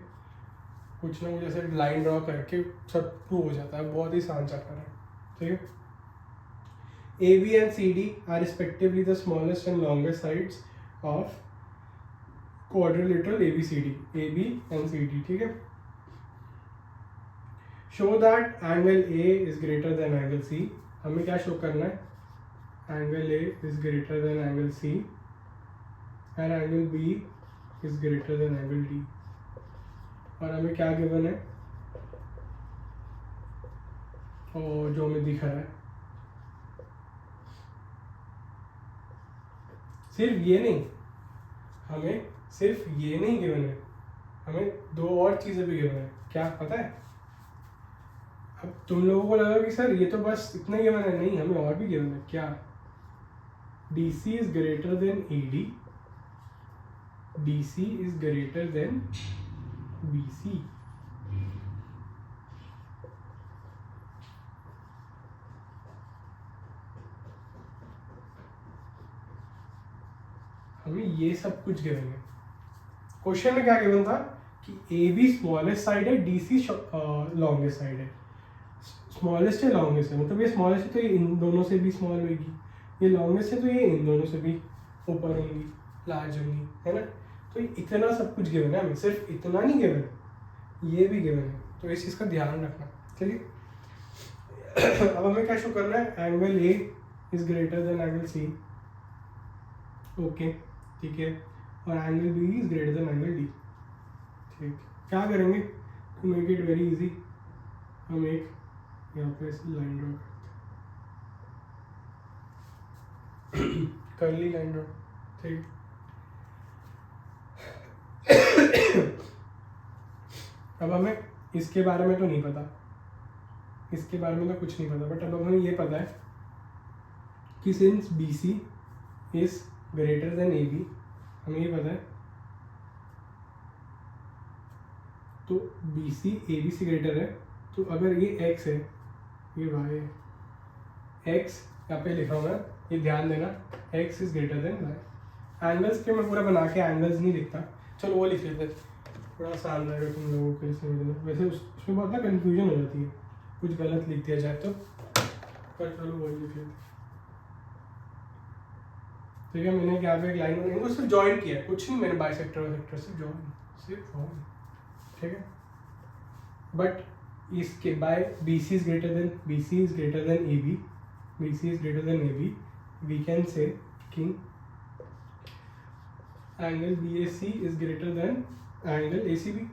कुछ ना कुछ ऐसे लाइन ड्रॉ करके सब प्रूव हो जाता है। बहुत ही आसान चैप्टर है, ठीक है। AB and CD are respectively the smallest and longest sides of quadrilateral ABCD, AB and CD, ठीक है। Show that angle A is greater than angle C। हमें क्या शो करना है, angle A is greater than angle C and angle B is greater than angle D। और हमें क्या given है, और जो हमें दिख रहा है, सिर्फ ये नहीं, हमें सिर्फ ये नहीं गिवन है, हमें 2 और चीज़ें भी गिवन है। क्या पता है? अब तुम लोगों को लगा कि सर ये तो बस इतना गिवन है, नहीं, हमें और भी गिवन है। क्या? DC is greater than AD, DC is greater than BC। हमें ये सब कुछ गिवन है। क्वेश्चन में क्या गिवन था कि AB स्मॉलेस्ट साइड है, DC लॉन्गेस्ट साइड है। स्मॉलेस्ट है, लॉन्गेस्ट है, मतलब ये स्मॉलेस्ट है तो ये इन दोनों से भी स्मॉल होगी, ये लॉन्गेस्ट है तो ये इन दोनों से भी ऊपर होंगी, लार्ज होंगी, है ना। तो इतना सब कुछ गिवन है, हमें सिर्फ इतना नहीं गिवन, ये भी गिवन है, तो इस चीज़ का ध्यान रखना, ठीक है। अब हमें क्या शो करना है, angle A is greater than angle C, okay, ठीक है, और angle B is greater than angle D, ठीक। क्या करेंगे to make it very easy, हम एक यहाँ पे लाइन ड्रॉ कर्ली लाइन ड्रॉ, ठीक। अब हमें इसके बारे में तो नहीं पता, इसके बारे में तो कुछ नहीं पता, बट अब हमें ये पता है कि since B C is greater than A B, हमें ये पता है, तो बी सी ए बी से ग्रेटर है, तो अगर ये एक्स है, ये वाई है, एक्स यहाँ पे लिखा हुआ है, ये ध्यान देना, X is greater than Y. Angles के मैं पूरा बना के एंगल्स नहीं लिखता, चलो वो लिख लेते, थोड़ा आसान रहेगा तुम लोगों के लिए समझना। वैसे उसमें बहुत ना कन्फ्यूजन हो जाती है, कुछ गलत लिख दिया जाए तो, पर चलो वही लिख लेते। ठीक है, मैंने यहाँ पे एक लाइन बनाई, इनको सिर्फ जॉइन किया है, कुछ नहीं, मैंने बाइसेक्टर और सेक्टर से जॉइन, सिर्फ जॉइन। ठीक है, बट इसके by B C is greater than A B, B C is greater than A B, we can say कि angle B A C is greater than angle A C B,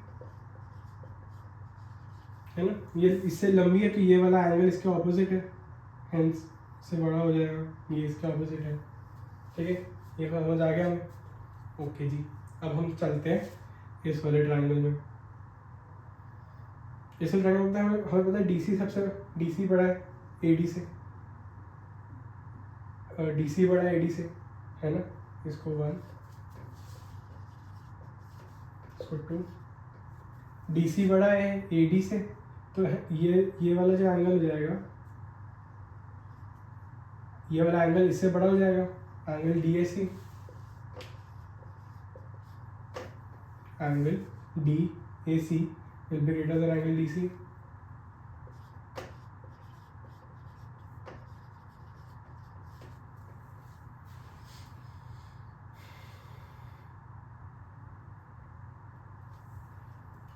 है ना। ये इससे लंबी है तो ये वाला एंगल इसके ऑपोजिट है, हेंस इससे बड़ा हो जाएगा, ये इसके ऑपोजिट है। ठीक है, ये समझ आ गया हमें। ओके जी, अब हम चलते हैं इस वाले ट्रायंगल में। इस ट्रायंगल में हमें पता है डीसी सबसे, डीसी बड़ा है एडी से, डीसी बड़ा है एडी से, है ना। इसको 1, इसको 2, डीसी बड़ा है एडी से, तो ये वाला जो एंगल हो जाएगा, ये वाला एंगल इससे बड़ा हो जाएगा, angle D A C, angle D A C will be greater than angle D C.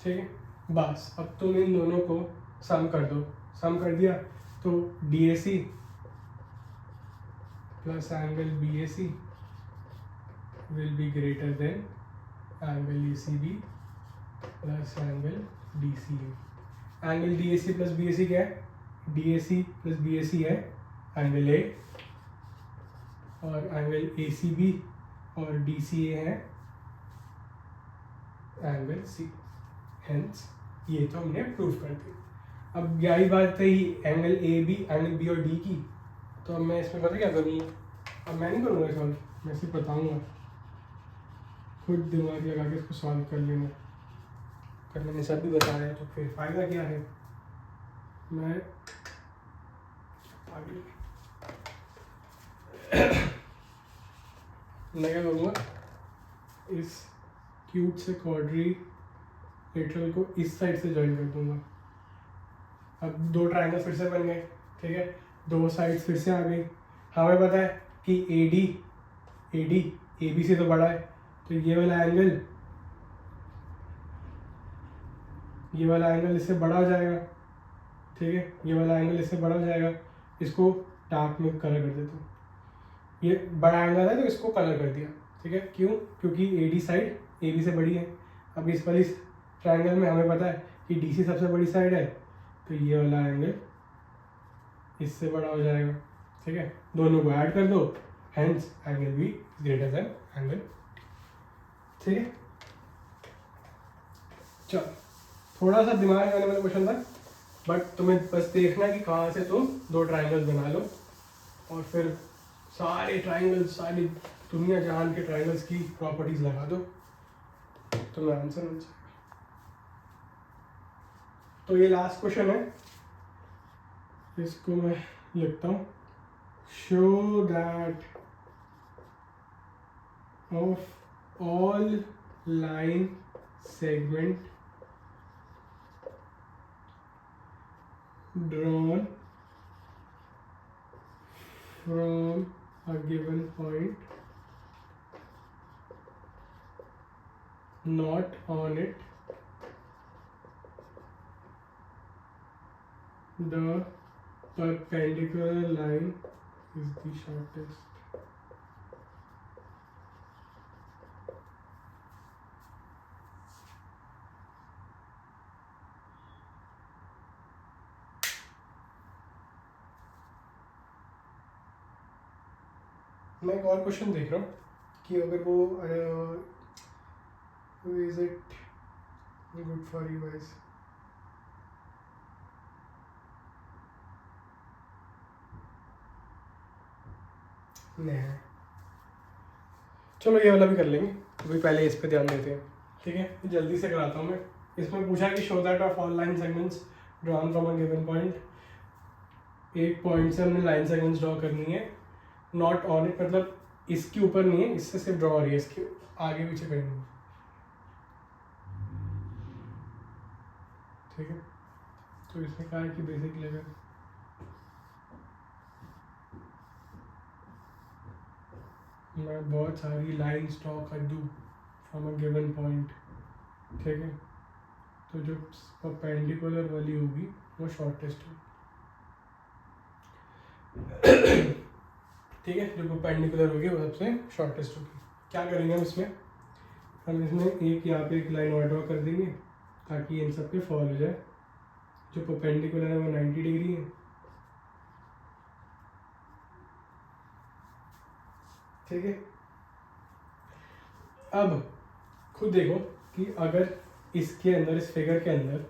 ठीक है, बस अब तुम इन दोनों को सम कर दो, सम कर दिया तो D A C plus angle B A C will be greater than angle A C B plus angle D C A. Angle D A C plus B A C क्या है, D A C plus B A C है angle A, और angle A C B और D C A है angle सी। Hence ये तो हमने prove कर दिया। अब यही बात रही angle A B, angle B और डी की, तो अब मैं इसमें पता क्या करूँगा, अब मैं नहीं करूँगा सॉल्व, मैं सिर्फ बताऊँगा, खुद दिमाग लगा के इसको सॉल्व कर लेना। अगर मैंने सब भी बताया है तो फिर फायदा क्या है। मैं क्या करूँगा, इस क्यूब से क्वाड्रिलेटरल को इस साइड से ज्वाइन कर दूंगा। अब दो ट्रायंगल फिर से बन गए, ठीक है, दो साइड्स फिर से आ गई। हमें पता है कि ए बी से तो बड़ा है, तो ये वाला एंगल इससे बड़ा हो जाएगा। ठीक है, ये वाला एंगल इससे बड़ा हो जाएगा। इसको डार्क में कलर कर देता हूँ, ये बड़ा एंगल है तो इसको कलर कर दिया। ठीक है, क्यों, क्योंकि A D side A B से बड़ी है। अब इस वाली ट्रायंगल में हमें पता है कि डी सी सबसे बड़ी साइड है, तो ये वाला एंगल इससे बड़ा हो जाएगा। ठीक है, दोनों को ऐड कर दो, hence angle B greater than angle. ठीक है, चलो थोड़ा सा दिमाग लगाने वाला क्वेश्चन था, बट तुम्हें बस देखना है कि कहाँ से तुम दो ट्रायंगल बना लो, और फिर सारे ट्रायंगल्स, सारी दुनिया जहान के ट्रायंगल्स की प्रॉपर्टीज लगा दो, तुम्हें आंसर मिल जाएगा। तो ये लास्ट क्वेश्चन है, इसको मैं लिखता हूँ, show that of all line segment drawn from a given point not on it, the perpendicular line is the shortest. मैं एक और क्वेश्चन देख रहा हूँ कि अगर वो is it good for you guys. नहीं, चलो ये वाला भी कर लेंगे, अभी पहले इस पे ध्यान देते हैं। ठीक है, जल्दी से कराता हूँ मैं। इसमें पूछा कि show that of all line segments drawn from a given point, एक पॉइंट से हमने लाइन सेगमेंट्स ड्रॉ करनी है, नॉट ऑन इट, मतलब इसके ऊपर नहीं है, इससे सिर्फ ड्रॉ हो रही है, इसके आगे पीछे कहीं नहीं। ठीक है, तो इसमें कहा है कि बेसिक लेवल मैं बहुत सारी लाइन्स ड्रॉ कर दूँ फ्रॉम अ गिवन पॉइंट। ठीक है, तो जो परपेंडिकुलर वाली होगी वो शॉर्टेस्ट होगी। ठीक है, जो परपेंडिकुलर होगी वो सबसे शॉर्टेस्ट होगी। क्या करेंगे हम इसमें एक यहाँ पे एक लाइन और ड्रॉ कर देंगे ताकि इन सब पे फॉल हो जाए। जो परपेंडिकुलर है वो 90 डिग्री है। ठीक है, अब खुद देखो कि अगर इसके अंदर, इस फिगर के अंदर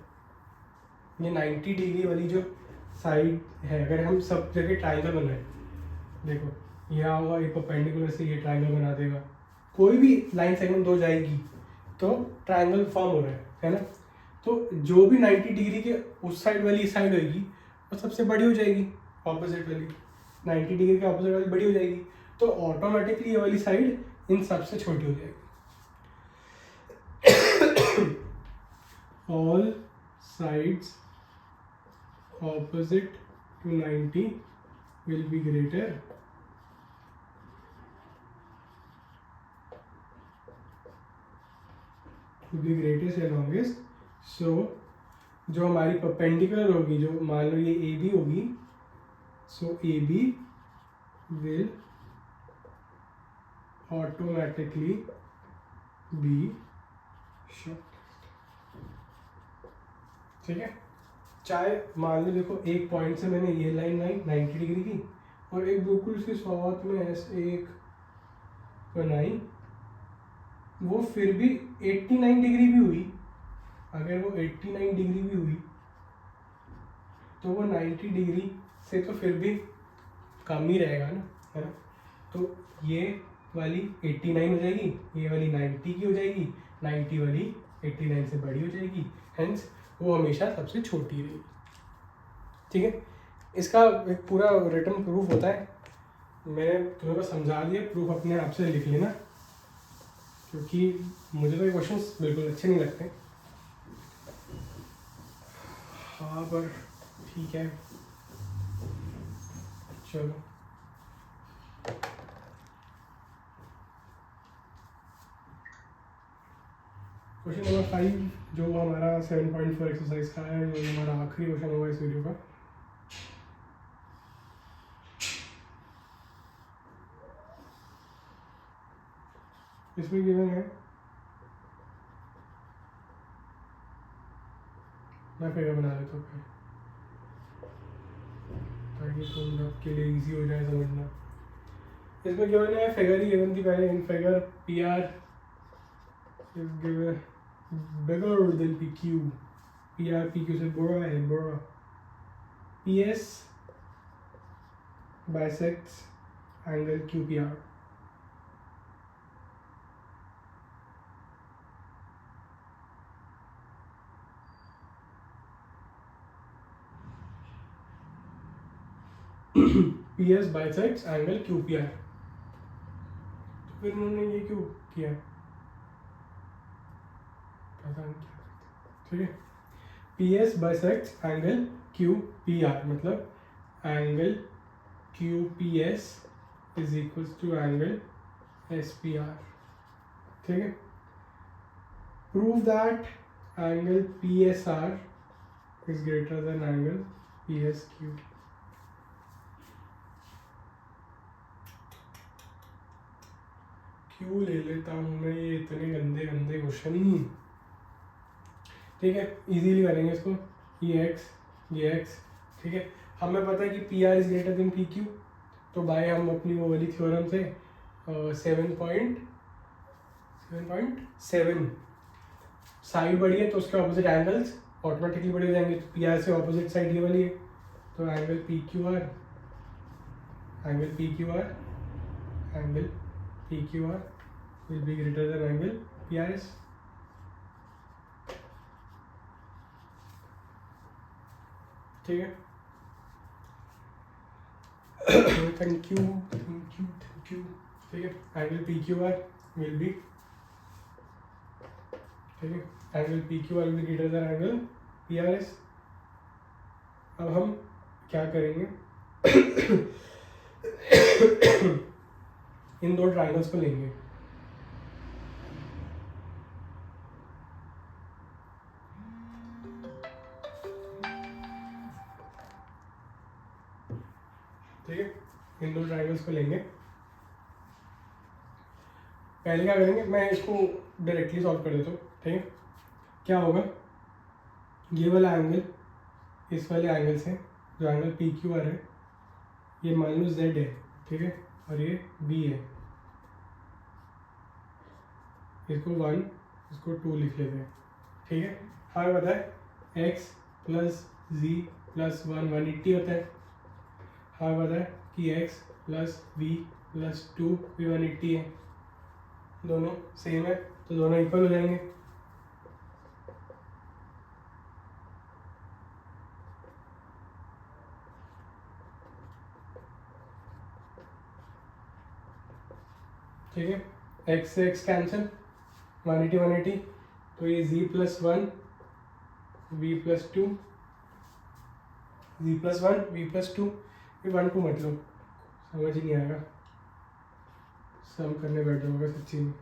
ये 90 डिग्री वाली जो साइड है, अगर हम सब जगह ट्राइंगल बनाए, देखो यहाँ होगा, ये परपेंडिकुलर से ये ट्राइंगल बना देगा, कोई भी लाइन सेगमेंट हो जाएगी तो ट्राइंगल फॉर्म हो रहा है ना। तो जो भी 90 डिग्री के उस साइड वाली साइड होगी वो सबसे बड़ी हो जाएगी, ऑपोजिट वाली 90 डिग्री के ऑपोजिट वाली बड़ी हो जाएगी, तो ऑटोमेटिकली ये वाली साइड इन सबसे छोटी हो जाएगी। All sides opposite to 90 will be greater greatest या longest। so जो हमारी परपेंडिकुलर होगी, जो मान लो ये AB होगी, so AB will automatically be shortest। ठीक है, चाहे मान लो देखो एक पॉइंट से मैंने ये लाइन लाई 90 डिग्री की, और एक बिल्कुल उसके साथ में ऐसे एक बनाई, वो फिर भी 89 डिग्री भी हुई। अगर वो 89 डिग्री भी हुई तो वो 90 डिग्री से तो फिर भी कम ही रहेगा ना, है ना। तो ये वाली 89 हो जाएगी, ये वाली 90 की हो जाएगी, 90 वाली 89 से बड़ी हो जाएगी, हेंस वो हमेशा सबसे छोटी रहेगी। ठीक है, इसका एक पूरा रिटन प्रूफ होता है, मैंने तुम्हें को समझा दिया, प्रूफ अपने आप से लिख लेना, क्योंकि मुझे तो ये क्वेश्चंस बिल्कुल अच्छे नहीं लगते। हाँ पर ठीक है, चलो क्वेश्चन नंबर 5 जो हमारा 7.4 एक्सरसाइज का है, जो हमारा आखिरी क्वेश्चन होगा इस वीडियो का। इसमें गिवन है, मैं फिगर बना लेता हूँ ताकि तुम आपके लिए इजी हो जाए समझना। इसमें गिवन है, फिगर ही गिवन थी पहले, in figure PR is given bigger than PQ, PR PQ से बड़ा है, बड़ा। PS bisects angle QPR। PS bisects angle QPR, तो फिर उन्होंने ये क्यों किया, पता नहीं क्या। ठीक है, PS bisects angle QPR, मतलब angle QPS is equals to angle SPR। ठीक है, prove that angle PSR is greater than angle PSQ। क्यों ले लेता हूँ मैं ये इतने गंदे गंदे क्वेश्चन। ठीक है, इजीली करेंगे इसको, ये x। ठीक है, हमें पता है कि PR is greater then PQ, तो बाय हम अपनी वो वाली थ्योरम से 7.7 साइड बड़ी है तो उसके ऑपोजिट एंगल्स ऑटोमेटिकली बड़े हो जाएंगे, तो PR से ऑपोजिट साइड ये वाली है, तो angle PQR angle P Q R will be greater than angle P R S. ठीक है, thank you thank you thank you. ठीक है, angle P Q R will be, ठीक है, angle P Q R will be greater than angle P R S. अब हम क्या करेंगे, इन दो ट्राइंगल्स को लेंगे, ठीक है, इन दो ट्राइंगल्स को लेंगे। पहले क्या करेंगे, मैं इसको डायरेक्टली सॉल्व कर देता हूँ। ठीक है, क्या होगा, ये वाला एंगल इस वाले एंगल से, जो एंगल पी क्यू आर है, ये मान लो जेड है, ठीक है, और ये बी है, इसको 1 इसको 2 लिख लेते हैं। ठीक है, हमें पता है x प्लस जी प्लस 180 होता है। हमें पता है कि x प्लस v प्लस 2 भी 180 है, दोनों सेम है तो दोनों इक्वल हो जाएंगे। ठीक है, x से x कैंसिल, 180 180, तो ये z plus 1 v plus 2, z plus 1 v plus 2, ये 1 2 मत लो, समझ ही नहीं आएगा, सम करने बैठ जाऊंगा सच्ची में।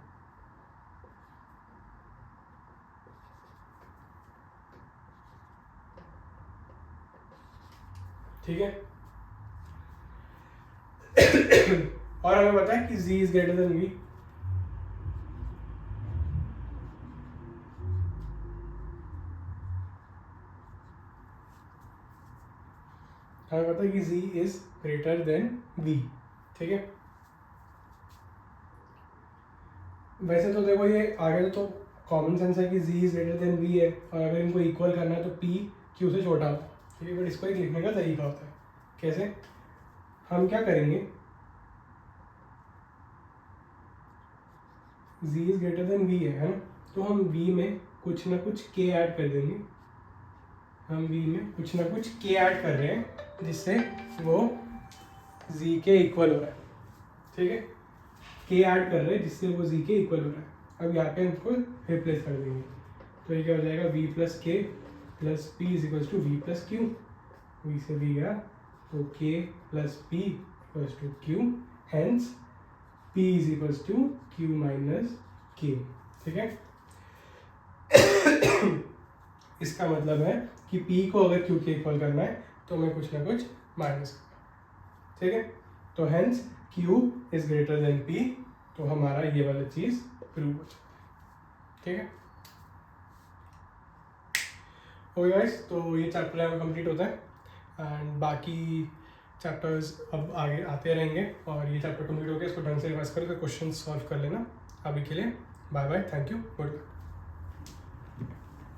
ठीक है, और हमें पता है कि z is greater then v। हमें पता है कि z is greater then v। ठीक है, वैसे तो देखो ये आगे तो कॉमन सेंस है कि z is greater then v है, और अगर इनको इक्वल करना है तो p q से छोटा हो। ठीक है, बट इसको एक लिखने का तरीका होता है। कैसे, हम क्या करेंगे, z is greater then v है ना, तो हम v में कुछ ना कुछ k ऐड कर देंगे। हम v में कुछ ना कुछ k ऐड कर रहे हैं जिससे वो z के इक्वल हो रहा है। ठीक है, k ऐड कर रहे हैं जिससे वो z के इक्वल हो रहा है। अब यहाँ पे हमको रिप्लेस कर देंगे, तो ये क्या हो जाएगा, v plus K plus P is equals to V plus Q. V से v गया तो k plus P equals to q, hence p is equals to q minus k। ठीक है, इसका मतलब है कि p को अगर q के इक्वल करना है तो मैं कुछ ना कुछ माइनस करना। ठीक है, तो hence q is greater then p, तो हमारा ये वाला चीज प्रूव हो जाए। ठीक है, ओके गाइस, तो ये चैप्टर हमें कंप्लीट होता है, एंड बाकी चैप्टर्स अब आगे आते रहेंगे, और ये चैप्टर कंप्लीट हो गया, इसको ढंग से रिवाइज करके क्वेश्चन सॉल्व कर लेना। अभी के लिए bye bye, thank you, good.